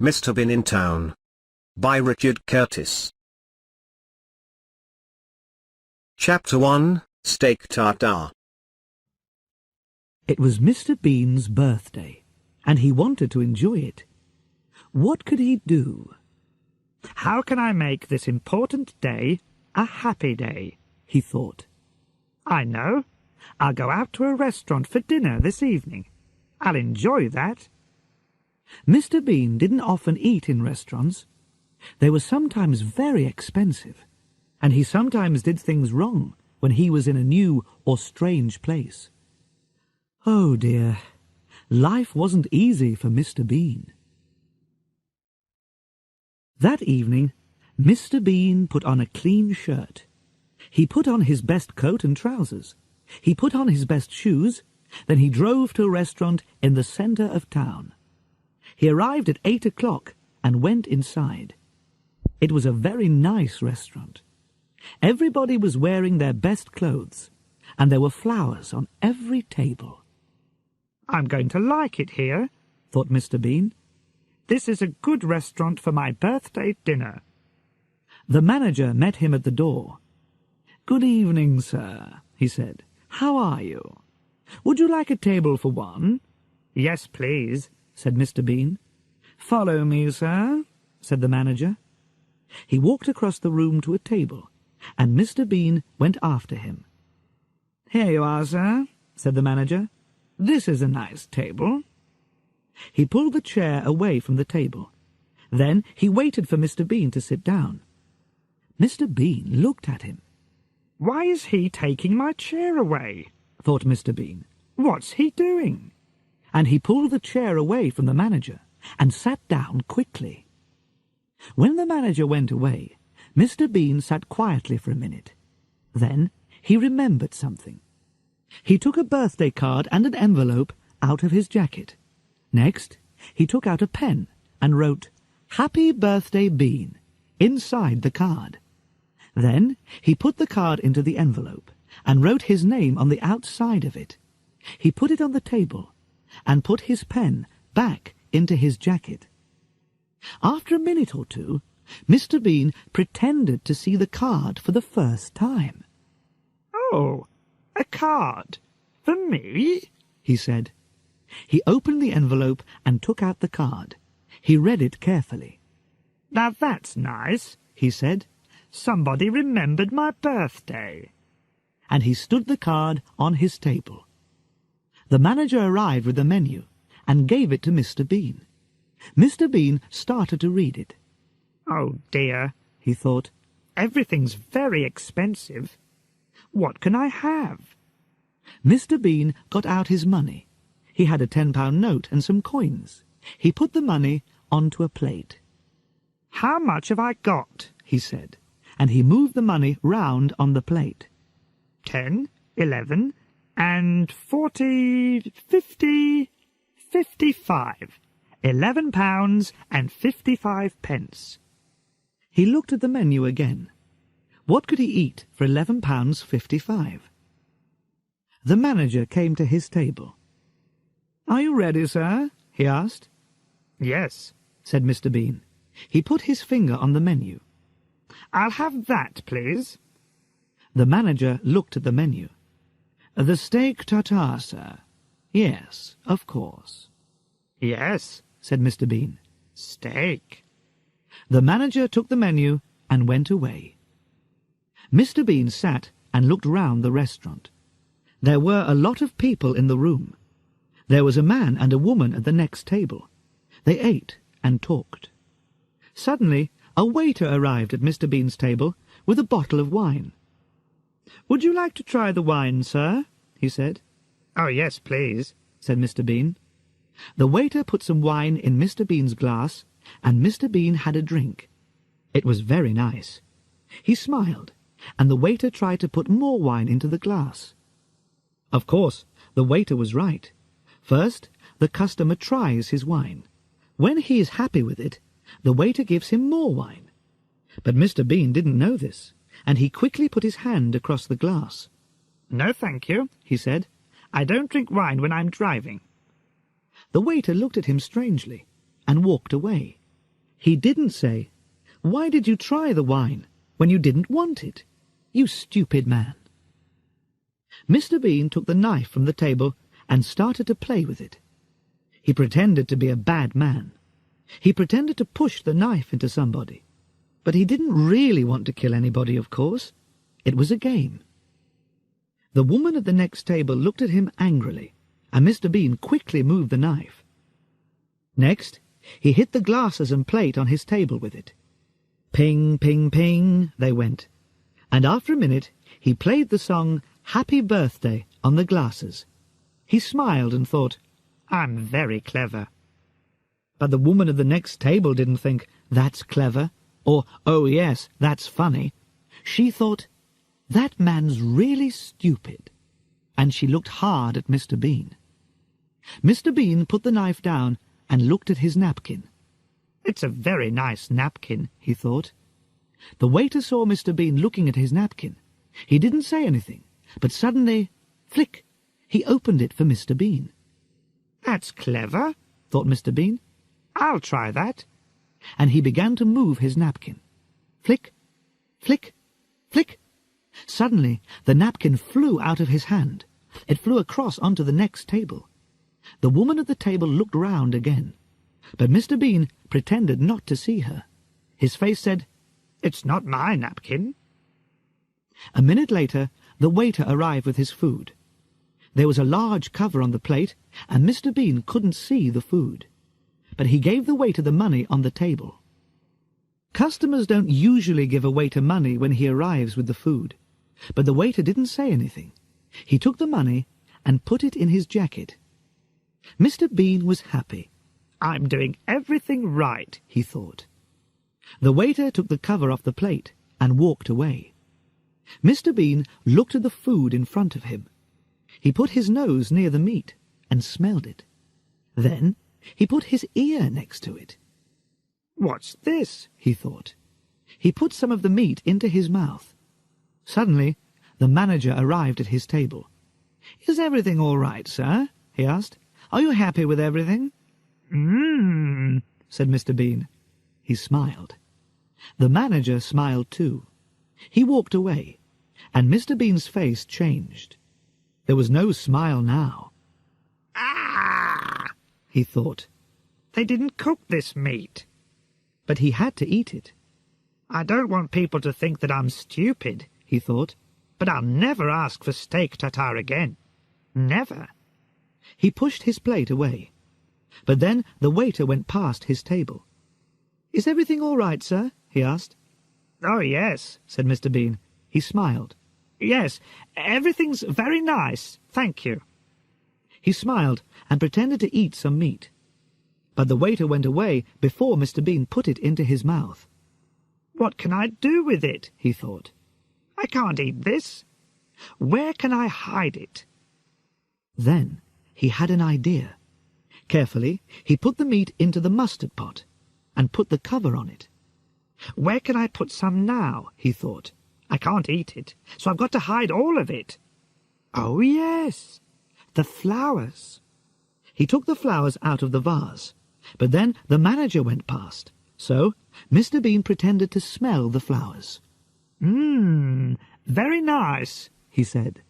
Mr Bean in Town. By Richard Curtis. Chapter 1, Steak Tartare. It was Mr. Bean's birthday, and he wanted to enjoy it. What could he do? "How can I make this important day a happy day?" he thought. "I know. I'll go out to a restaurant for dinner this evening. I'll enjoy that." Mr. Bean didn't often eat in restaurants. They were sometimes very expensive, and he sometimes did things wrong when he was in a new or strange place. Oh dear, life wasn't easy for Mr. Bean. That evening, Mr. Bean put on a clean shirt. He put on his best coat and trousers. He put on his best shoes. Then he drove to a restaurant in the centre of town. He arrived at 8 o'clock and went inside. It was a very nice restaurant. Everybody was wearing their best clothes, and there were flowers on every table. "I'm going to like it here," thought Mr. Bean. "This is a good restaurant for my birthday dinner." The manager met him at the door. "Good evening, sir," he said. "How are you? Would you like a table for one?" "Yes, please," said Mr. Bean. "Follow me, sir," said the manager. He walked across the room to a table, and Mr. Bean went after him. "Here you are, sir," said the manager. "This is a nice table." He pulled the chair away from the table. Then he waited for Mr. Bean to sit down. Mr. Bean looked at him. "Why is he taking my chair away?" thought Mr. Bean. "What's he doing?" And he pulled the chair away from the manager and sat down quickly. When the manager went away, Mr. Bean sat quietly for a minute. Then he remembered something. He took a birthday card and an envelope out of his jacket. Next, he took out a pen and wrote, "Happy Birthday, Bean," inside the card. Then he put the card into the envelope and wrote his name on the outside of it. He put it on the table and put his pen back into his jacket. After a minute or two, Mr. Bean pretended to see the card for the first time. "Oh, a card? For me?" he said. He opened the envelope and took out the card. He read it carefully. "Now that's nice," he said. "Somebody remembered my birthday." And he stood the card on his table. The manager arrived with the menu and gave it to Mr. Bean. Mr. Bean started to read it. "Oh dear," he thought. "Everything's very expensive. What can I have?" Mr. Bean got out his money. He had a £10 note and some coins. He put the money onto a plate. "How much have I got?" he said, and he moved the money round on the plate. 10, 11, and 40, 50, 55. £11 and 55 pence. He looked at the menu again. What could he eat for £11 55? The manager came to his table. "Are you ready, sir?" he asked. "Yes," said Mr. Bean. He put his finger on the menu. "I'll have that, please." The manager looked at the menu. "The steak tartare, sir." "Yes, of course." "Yes," said Mr. Bean. "Steak." The manager took the menu and went away. Mr. Bean sat and looked round the restaurant. There were a lot of people in the room. There was a man and a woman at the next table. They ate and talked. Suddenly, a waiter arrived at Mr. Bean's table with a bottle of wine. "Would you like to try the wine, sir?" he said. "Oh, yes, please," said Mr. Bean. The waiter put some wine in Mr. Bean's glass, and Mr. Bean had a drink. It was very nice. He smiled, and the waiter tried to put more wine into the glass. Of course, the waiter was right. First, the customer tries his wine. When he is happy with it, the waiter gives him more wine. But Mr. Bean didn't know this, and he quickly put his hand across the glass. "No, thank you," he said. "I don't drink wine when I'm driving." The waiter looked at him strangely and walked away. He didn't say, "Why did you try the wine when you didn't want it? You stupid man." Mr. Bean took the knife from the table and started to play with it. He pretended to be a bad man. He pretended to push the knife into somebody. But he didn't really want to kill anybody, of course. It was a game. The woman at the next table looked at him angrily, and Mr. Bean quickly moved the knife. Next, he hit the glasses and plate on his table with it. Ping, ping, ping, they went. And after a minute, he played the song "Happy Birthday" on the glasses. He smiled and thought, "I'm very clever." But the woman at the next table didn't think, "That's clever," or "Oh yes, that's funny." She thought, "That man's really stupid." And she looked hard at Mr. Bean. Mr. Bean put the knife down and looked at his napkin. "It's a very nice napkin," he thought. The waiter saw Mr. Bean looking at his napkin. He didn't say anything, but suddenly, flick, he opened it for Mr. Bean. "That's clever," thought Mr. Bean. "I'll try that." And he began to move his napkin. Flick, flick, flick. Suddenly, the napkin flew out of his hand. It flew across onto the next table. The woman at the table looked round again, but Mr. Bean pretended not to see her. His face said, "It's not my napkin." A minute later, the waiter arrived with his food. There was a large cover on the plate, and Mr. Bean couldn't see the food. But he gave the waiter the money on the table. Customers don't usually give a waiter money when he arrives with the food, but the waiter didn't say anything. He took the money and put it in his jacket. Mr. Bean was happy. "I'm doing everything right," he thought. The waiter took the cover off the plate and walked away. Mr. Bean looked at the food in front of him. He put his nose near the meat and smelled it. Then he put his ear next to it. "What's this?" he thought. He put some of the meat into his mouth. Suddenly, the manager arrived at his table. "Is everything all right, sir?" he asked. "Are you happy with everything?" Said Mr. Bean. He smiled. The manager smiled too. He walked away, and Mr. Bean's face changed. There was no smile now. "Ah!" he thought. "They didn't cook this meat." But he had to eat it. "I don't want people to think that I'm stupid," he thought, "but I'll never ask for steak tartare again. Never." He pushed his plate away. But then the waiter went past his table. "Is everything all right, sir?" he asked. "Oh, yes," said Mr. Bean. He smiled. "Yes, everything's very nice, thank you." He smiled and pretended to eat some meat. But the waiter went away before Mr. Bean put it into his mouth. "What can I do with it?" he thought. "I can't eat this. Where can I hide it?" Then he had an idea. Carefully, he put the meat into the mustard pot and put the cover on it. "Where can I put some now?" he thought. "I can't eat it, so I've got to hide all of it. Oh, yes, the flowers." He took the flowers out of the vase, but then the manager went past, so Mr. Bean pretended to smell the flowers. Very nice," he said.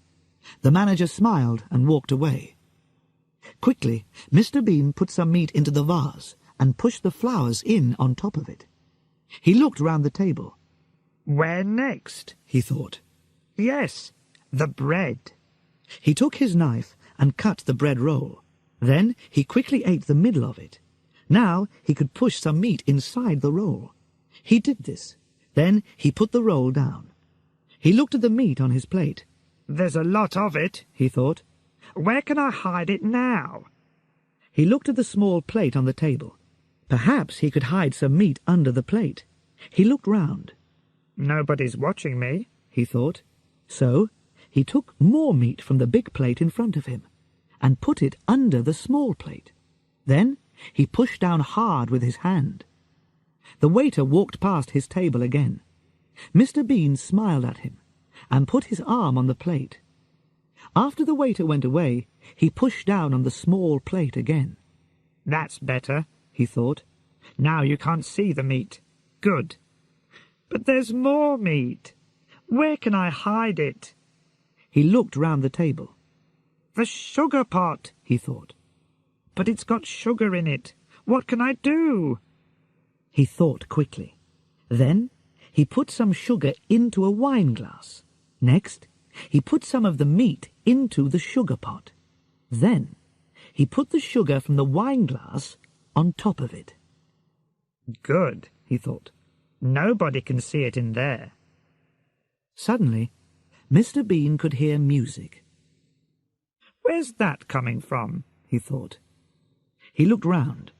The manager smiled and walked away. Quickly, Mr. Bean put some meat into the vase and pushed the flowers in on top of it. He looked round the table. "Where next?" he thought. "Yes, the bread." He took his knife and cut the bread roll. Then he quickly ate the middle of it. Now he could push some meat inside the roll. He did this. Then he put the roll down. He looked at the meat on his plate. "There's a lot of it," he thought. "Where can I hide it now?" He looked at the small plate on the table. Perhaps he could hide some meat under the plate. He looked round. "Nobody's watching me," he thought. So he took more meat from the big plate in front of him and put it under the small plate. Then he pushed down hard with his hand. The waiter walked past his table again. Mr. Bean smiled at him and put his arm on the plate. After the waiter went away, he pushed down on the small plate again. "That's better," he thought. Now you can't see the meat. Good. But there's more meat. Where can I hide it? He looked round the table. The sugar pot, he thought. But it's got sugar in it. What can I do? He thought quickly. Then he put some sugar into a wine glass. Next, he put some of the meat into the sugar pot. Then he put the sugar from the wine glass on top of it. Good, he thought. Nobody can see it in there. Suddenly, Mr. Bean could hear music. Where's that coming from? He thought. He looked round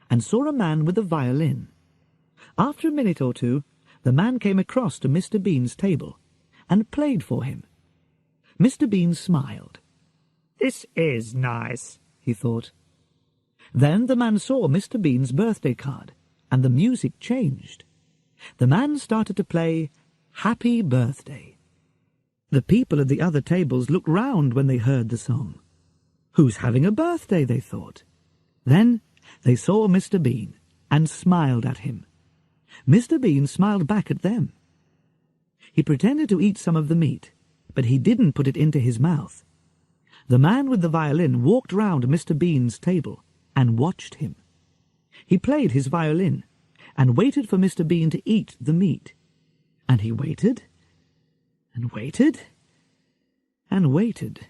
and saw a man with a violin. After a minute or two, the man came across to Mr. Bean's table and played for him. Mr. Bean smiled. This is nice, he thought. Then the man saw Mr. Bean's birthday card, and the music changed. The man started to play Happy Birthday. The people at the other tables looked round when they heard the song. Who's having a birthday, they thought. Then they saw Mr. Bean and smiled at him. Mr. Bean smiled back at them. He pretended to eat some of the meat, but he didn't put it into his mouth. The man with the violin walked round Mr. Bean's table and watched him. He played his violin and waited for Mr. Bean to eat the meat. And he waited, and waited, and waited.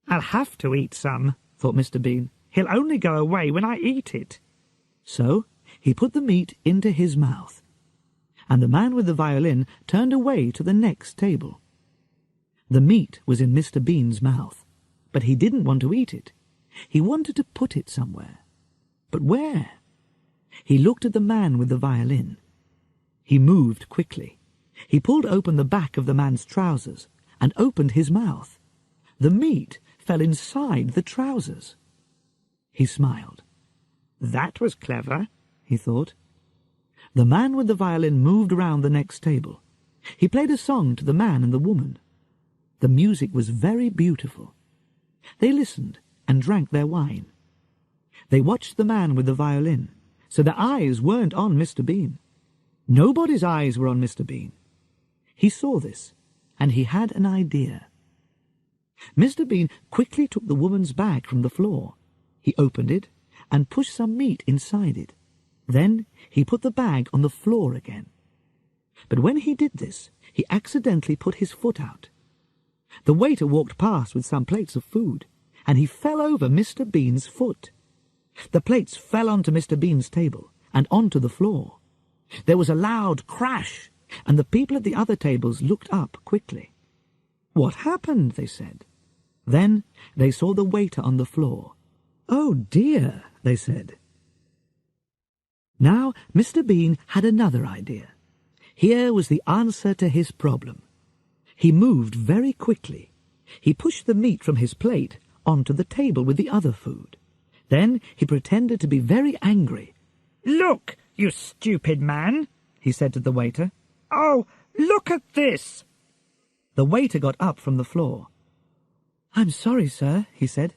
I'll have to eat some, thought Mr. Bean. He'll only go away when I eat it. So he put the meat into his mouth, and the man with the violin turned away to the next table. The meat was in Mr. Bean's mouth, but he didn't want to eat it. He wanted to put it somewhere. But where? He looked at the man with the violin. He moved quickly. He pulled open the back of the man's trousers and opened his mouth. The meat fell inside the trousers. He smiled. That was clever, he thought. The man with the violin moved round the next table. He played a song to the man and the woman. The music was very beautiful. They listened and drank their wine. They watched the man with the violin, so their eyes weren't on Mr. Bean. Nobody's eyes were on Mr. Bean. He saw this, and he had an idea. Mr. Bean quickly took the woman's bag from the floor. He opened it and pushed some meat inside it. Then he put the bag on the floor again. But when he did this, he accidentally put his foot out. The waiter walked past with some plates of food, and he fell over Mr. Bean's foot. The plates fell onto Mr. Bean's table and onto the floor. There was a loud crash, and the people at the other tables looked up quickly. "What happened?" they said. Then they saw the waiter on the floor. "Oh dear," they said. Now Mr. Bean had another idea. Here was the answer to his problem. He moved very quickly. He pushed the meat from his plate onto the table with the other food. Then he pretended to be very angry. "Look, you stupid man," he said to the waiter. "Oh, look at this." The waiter got up from the floor. "I'm sorry, sir," he said.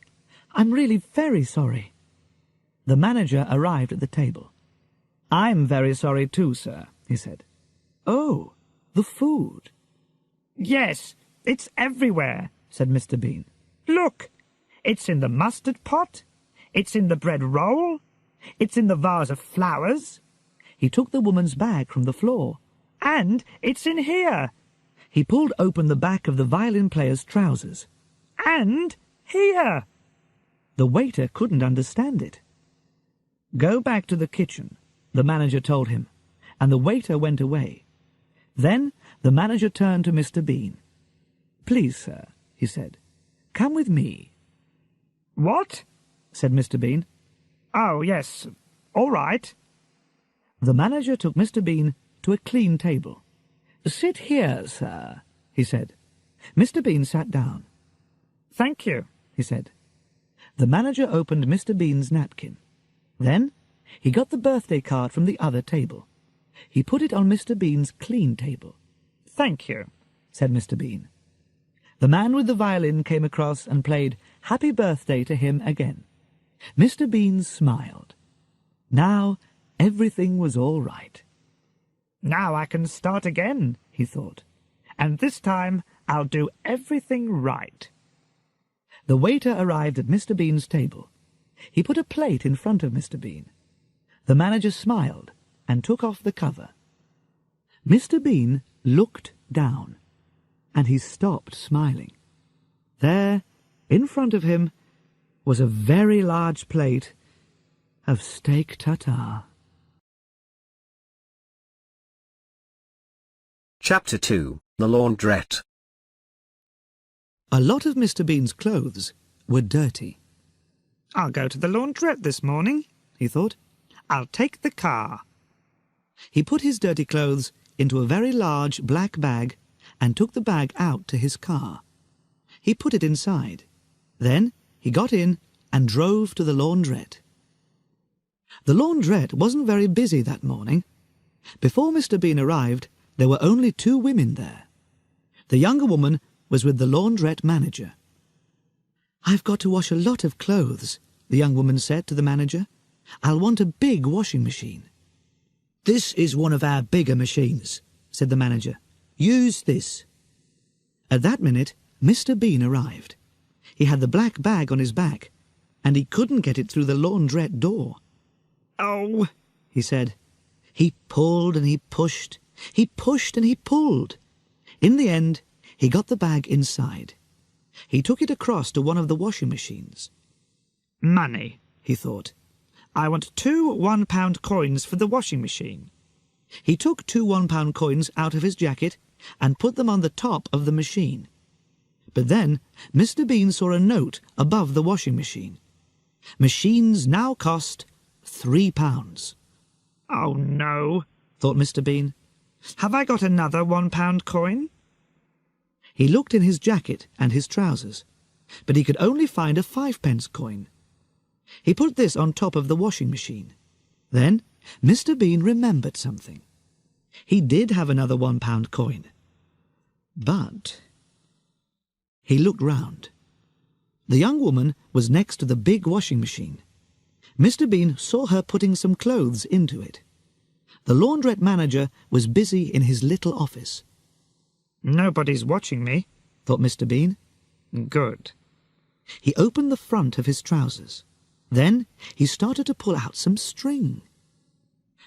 "I'm really very sorry." The manager arrived at the table. "I'm very sorry too, sir," he said. "Oh, the food." "Yes, it's everywhere," said Mr. Bean. "Look, it's in the mustard pot, it's in the bread roll, it's in the vase of flowers." He took the woman's bag from the floor. "And it's in here." He pulled open the back of the violin player's trousers. "And here." The waiter couldn't understand it. "Go back to the kitchen," the manager told him, and the waiter went away. Then the manager turned to Mr. Bean. "Please, sir," he said, "come with me." "What?" said Mr. Bean. "Oh, yes, all right." The manager took Mr. Bean to a clean table. "Sit here, sir," he said. Mr. Bean sat down. "Thank you," he said. The manager opened Mr. Bean's napkin. Then he got the birthday card from the other table. He put it on Mr. Bean's clean table. "Thank you," said Mr. Bean. The man with the violin came across and played Happy Birthday to him again. Mr. Bean smiled. Now everything was all right. Now I can start again, he thought, and this time I'll do everything right. The waiter arrived at Mr. Bean's table. He put a plate in front of Mr. Bean. The manager smiled and took off the cover. Mr. Bean looked down, and he stopped smiling. There, in front of him, was a very large plate of steak tartare. Chapter 2, The Laundrette. A lot of Mr. Bean's clothes were dirty. I'll go to the laundrette this morning, he thought. I'll take the car. He put his dirty clothes into a very large black bag and took the bag out to his car. He put it inside. Then he got in and drove to the laundrette. The laundrette wasn't very busy that morning. Before Mr. Bean arrived, there were only 2 women there. The younger woman was with the laundrette manager. "I've got to wash a lot of clothes," the young woman said to the manager. "I'll want a big washing machine." "This is one of our bigger machines," said the manager. "Use this." At that minute, Mr. Bean arrived. He had the black bag on his back, and he couldn't get it through the laundrette door. "Oh," he said. He pulled and he pushed. He pushed and he pulled. In the end, he got the bag inside. He took it across to one of the washing machines. "Money," he thought. "I want 2 one-pound coins for the washing machine." He took 2 one-pound coins out of his jacket and put them on the top of the machine. But then Mr. Bean saw a note above the washing machine. Machines now cost £3. "Oh, no," thought Mr. Bean. "Have I got another 1-pound coin?" He looked in his jacket and his trousers, but he could only find a 5-pence coin. He put this on top of the washing machine. Then Mr. Bean remembered something. He did have another 1-pound coin. But he looked round. The young woman was next to the big washing machine. Mr. Bean saw her putting some clothes into it. The laundrette manager was busy in his little office. "Nobody's watching me," thought Mr. Bean. "Good." He opened the front of his trousers. Then he started to pull out some string.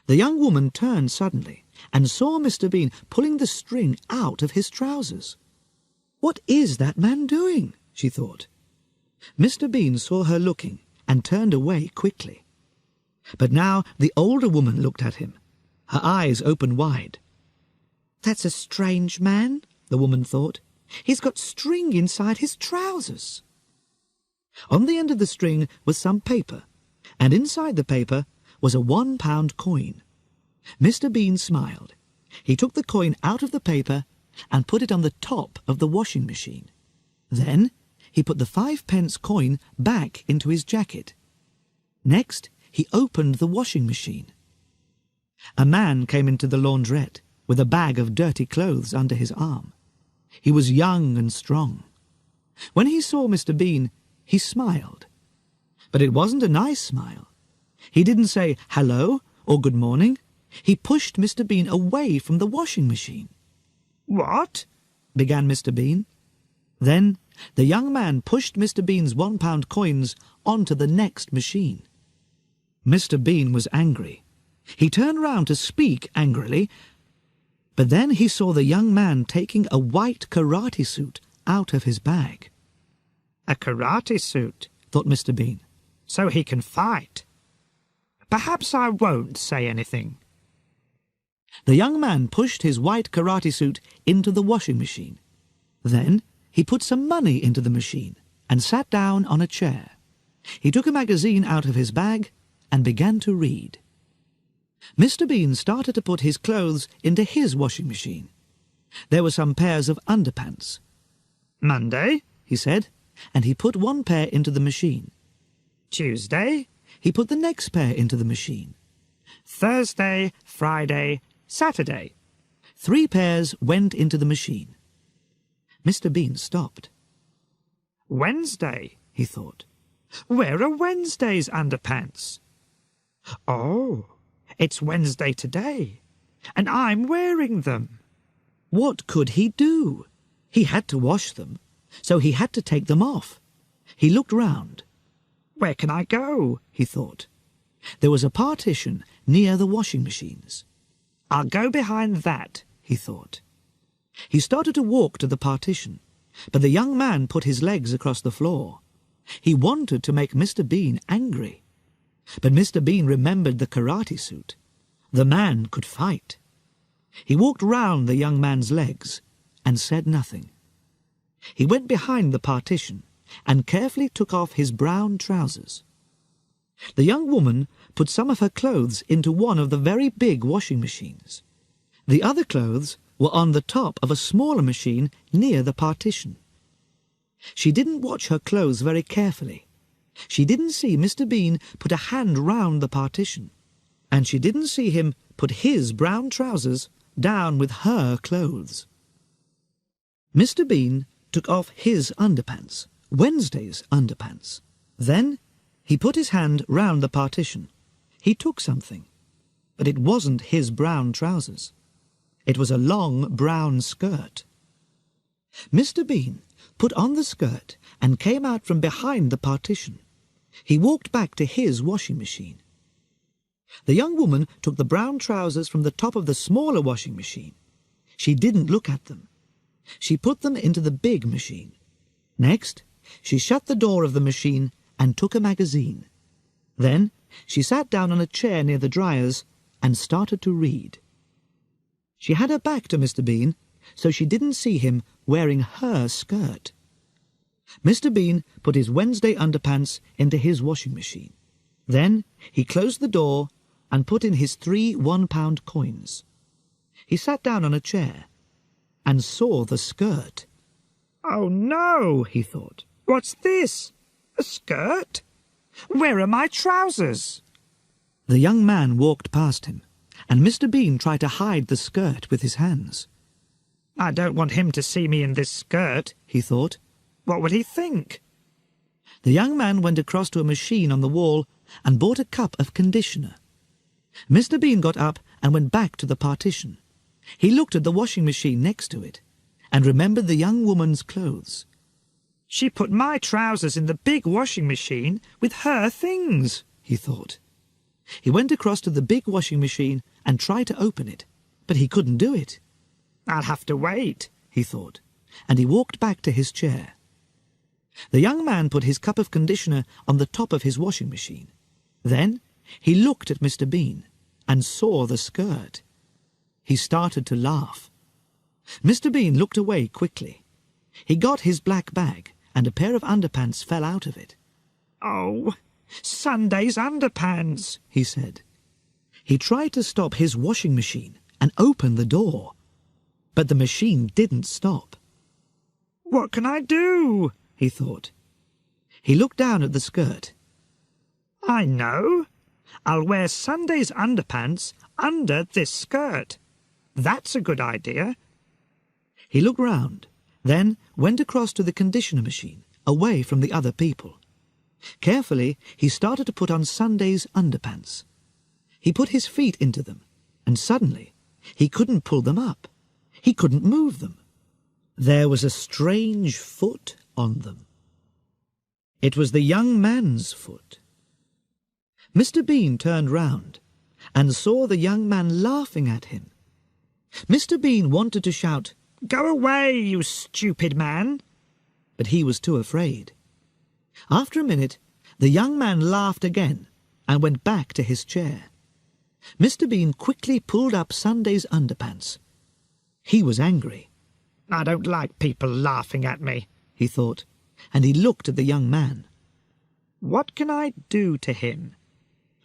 The young woman turned suddenly and saw Mr. Bean pulling the string out of his trousers. "What is that man doing?" she thought. Mr. Bean saw her looking and turned away quickly. But now the older woman looked at him. Her eyes opened wide. "That's a strange man," the woman thought. "He's got string inside his trousers." On the end of the string was some paper, and inside the paper was a 1-pound coin. Mr. Bean smiled. He took the coin out of the paper and put it on the top of the washing machine. Then he put the 5-pence coin back into his jacket. Next, he opened the washing machine. A man came into the laundrette with a bag of dirty clothes under his arm. He was young and strong. When he saw Mr. Bean, he smiled. But it wasn't a nice smile. He didn't say hello or good morning. He pushed Mr. Bean away from the washing machine. "What?" began Mr. Bean. Then the young man pushed Mr. Bean's 1-pound coins onto the next machine. Mr. Bean was angry. He turned round to speak angrily, but then he saw the young man taking a white karate suit out of his bag. "A karate suit," thought Mr. Bean. "So he can fight. Perhaps I won't say anything." The young man pushed his white karate suit into the washing machine. Then he put some money into the machine and sat down on a chair. He took a magazine out of his bag and began to read. Mr. Bean started to put his clothes into his washing machine. There were some pairs of underpants. "Monday," he said, and he put 1 pair into the machine. "Tuesday," He put the next pair into the machine. "Thursday, Friday, Saturday." 3 pairs went into the machine. Mr. Bean stopped. "Wednesday," he thought. "Where are Wednesday's underpants? Oh, It's Wednesday today, and I'm wearing them. What could he do? He had to wash them, so he had to take them off. He looked round. Where can I go? He thought. There was a partition near the washing machines. I'll go behind that, he thought. He started to walk to the partition, but the young man put his legs across the floor. He wanted to make Mr. Bean angry. But Mr. Bean remembered the karate suit. The man could fight. He walked round the young man's legs and said nothing. He went behind the partition and carefully took off his brown trousers. The young woman put some of her clothes into one of the very big washing machines. The other clothes were on the top of a smaller machine near the partition. She didn't watch her clothes very carefully. She didn't see Mr. Bean put a hand round the partition, and she didn't see him put his brown trousers down with her clothes. Mr. Bean took off his underpants, Wednesday's underpants. Then he put his hand round the partition. He took something, but it wasn't his brown trousers. It was a long brown skirt. Mr. Bean put on the skirt and came out from behind the partition. He walked back to his washing machine. The young woman took the brown trousers from the top of the smaller washing machine. She didn't look at them. She put them into the big machine. Next, she shut the door of the machine and took a magazine. Then she sat down on a chair near the dryers and started to read. She had her back to Mr. Bean, so she didn't see him wearing her skirt. Mr. Bean put his Wednesday underpants into his washing machine. Then he closed the door and put in his 3 one-pound coins. He sat down on a chair and saw the skirt. Oh no, he thought. What's this? A skirt? Where are my trousers? The young man walked past him, and Mr. Bean tried to hide the skirt with his hands. I don't want him to see me in this skirt, he thought. What would he think? The young man went across to a machine on the wall and bought a cup of conditioner. Mr. Bean got up and went back to the partition. He looked at the washing machine next to it and remembered the young woman's clothes. She put my trousers in the big washing machine with her things, he thought. He went across to the big washing machine and tried to open it, but he couldn't do it. I'll have to wait, he thought, and he walked back to his chair. The young man put his cup of conditioner on the top of his washing machine. Then he looked at Mr. Bean and saw the skirt. He started to laugh. Mr. Bean looked away quickly. He got his black bag, and a pair of underpants fell out of it. Oh, Sunday's underpants, he said. He tried to stop his washing machine and open the door, but the machine didn't stop. What can I do? He thought. He looked down at the skirt. I know. I'll wear Sunday's underpants under this skirt. That's a good idea. He looked round, then went across to the conditioner machine, away from the other people. Carefully, he started to put on Sunday's underpants. He put his feet into them, and suddenly he couldn't pull them up. He couldn't move them. There was a strange foot on them. It was the young man's foot. Mr. Bean turned round and saw the young man laughing at him. Mr. Bean wanted to shout, "Go away, you stupid man!" but he was too afraid. After a minute, the young man laughed again and went back to his chair. Mr. Bean quickly pulled up Sunday's underpants. He was angry. I don't like people laughing at me, he thought, and he looked at the young man. What can I do to him?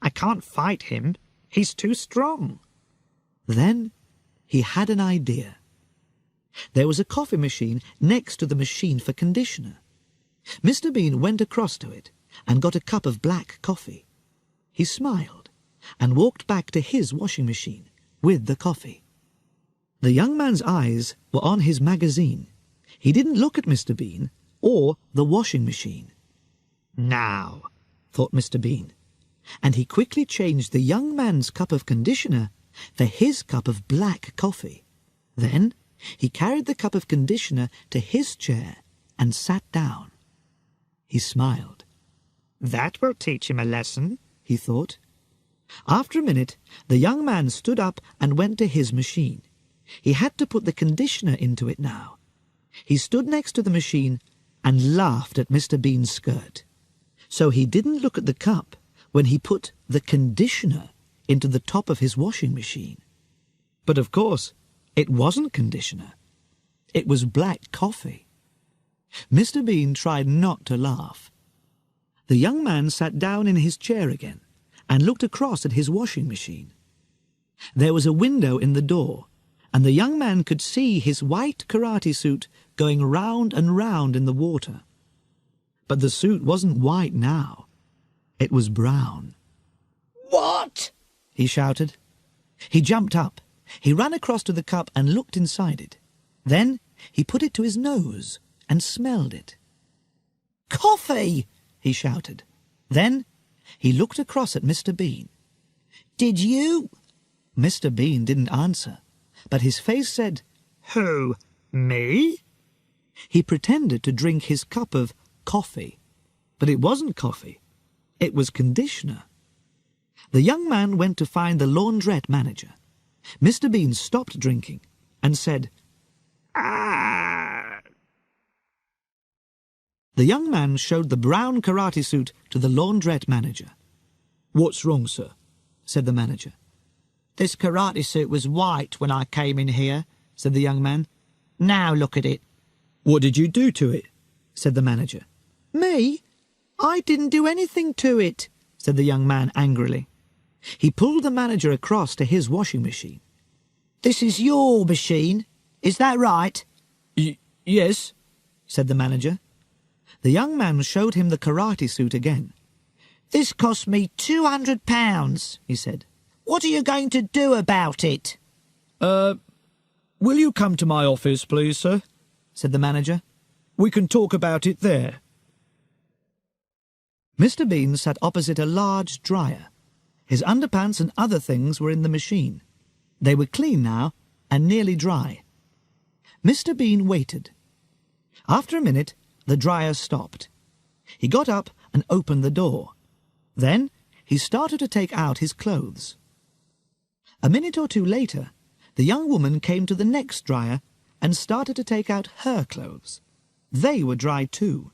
I can't fight him. He's too strong. Then he had an idea. There was a coffee machine next to the machine for conditioner. Mr. Bean went across to it and got a cup of black coffee. He smiled and walked back to his washing machine with the coffee. The young man's eyes were on his magazine. He didn't look at Mr. Bean or the washing machine. Now, thought Mr. Bean, and he quickly changed the young man's cup of conditioner for his cup of black coffee. Then he carried the cup of conditioner to his chair and sat down. He smiled. That will teach him a lesson, he thought. After a minute, the young man stood up and went to his machine. He had to put the conditioner into it now. He stood next to the machine and laughed at Mr. Bean's skirt. So he didn't look at the cup when he put the conditioner into the top of his washing machine. But of course, it wasn't conditioner. It was black coffee. Mr. Bean tried not to laugh. The young man sat down in his chair again and looked across at his washing machine. There was a window in the door, and the young man could see his white karate suit going round and round in the water. But the suit wasn't white now. It was brown. What? He shouted. He jumped up. He ran across to the cup and looked inside it. Then he put it to his nose and smelled it. Coffee! He shouted. Then he looked across at Mr. Bean. Did you? Mr. Bean didn't answer, but his face said, Who? Me? He pretended to drink his cup of coffee, but it wasn't coffee. It was conditioner. The young man went to find the laundrette manager. Mr. Bean stopped drinking and said, Ah! The young man showed the brown karate suit to the laundrette manager. What's wrong, sir? Said the manager. This karate suit was white when I came in here, said the young man. Now look at it. What did you do to it? Said the manager. Me? I didn't do anything to it, said the young man angrily. He pulled the manager across to his washing machine. This is your machine, is that right? Yes, said the manager. The young man showed him the karate suit again. This cost me £200, he said. What are you going to do about it? Will you come to my office, please, sir? Said the manager. We can talk about it there. Mr. Bean sat opposite a large dryer. His underpants and other things were in the machine. They were clean now and nearly dry. Mr. Bean waited. After a minute, the dryer stopped. He got up and opened the door. Then he started to take out his clothes. A minute or two later, the young woman came to the next dryer and started to take out her clothes. They were dry too.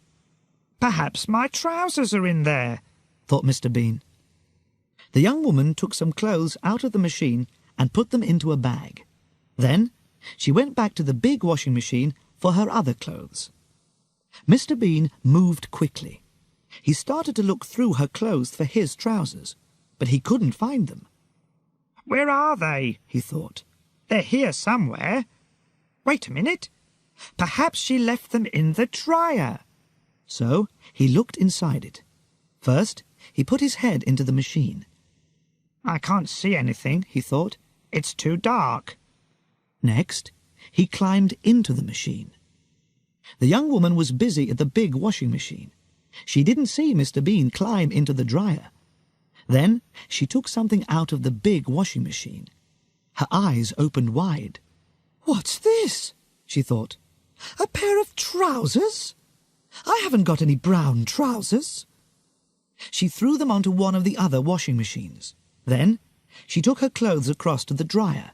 Perhaps my trousers are in there, thought Mr. Bean. The young woman took some clothes out of the machine and put them into a bag. Then she went back to the big washing machine for her other clothes. Mr. Bean moved quickly. He started to look through her clothes for his trousers, but he couldn't find them. Where are they? He thought. They're here somewhere. Wait a minute. Perhaps she left them in the dryer. So he looked inside it. First, he put his head into the machine. I can't see anything, he thought. It's too dark. Next, he climbed into the machine. The young woman was busy at the big washing machine. She didn't see Mr. Bean climb into the dryer. Then she took something out of the big washing machine. Her eyes opened wide. What's this? She thought. A pair of trousers? I haven't got any brown trousers. She threw them onto one of the other washing machines. Then she took her clothes across to the dryer.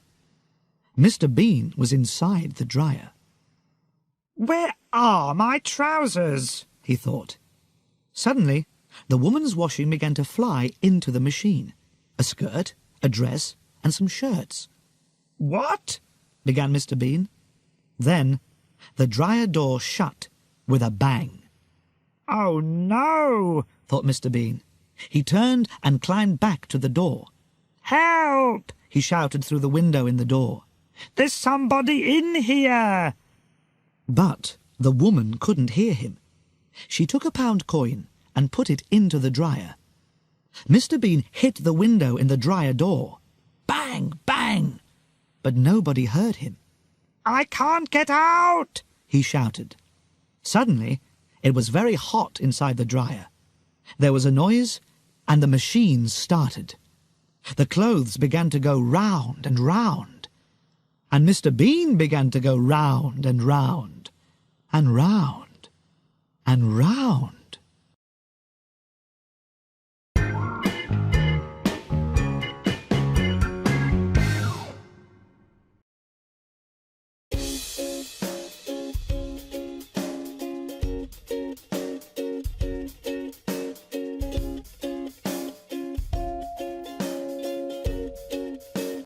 Mr. Bean was inside the dryer. Where are my trousers? He thought. Suddenly, the woman's washing began to fly into the machine. A skirt, a dress, and some shirts. What? Began Mr. Bean. Then the dryer door shut with a bang. Oh, no, thought Mr. Bean. He turned and climbed back to the door. Help! He shouted through the window in the door. There's somebody in here! But the woman couldn't hear him. She took a pound coin and put it into the dryer. Mr. Bean hit the window in the dryer door. Bang! Bang! But nobody heard him. I can't get out! He shouted. Suddenly, it was very hot inside the dryer. There was a noise and the machine started. The clothes began to go round and round, and Mr. Bean began to go round and round, and round and round.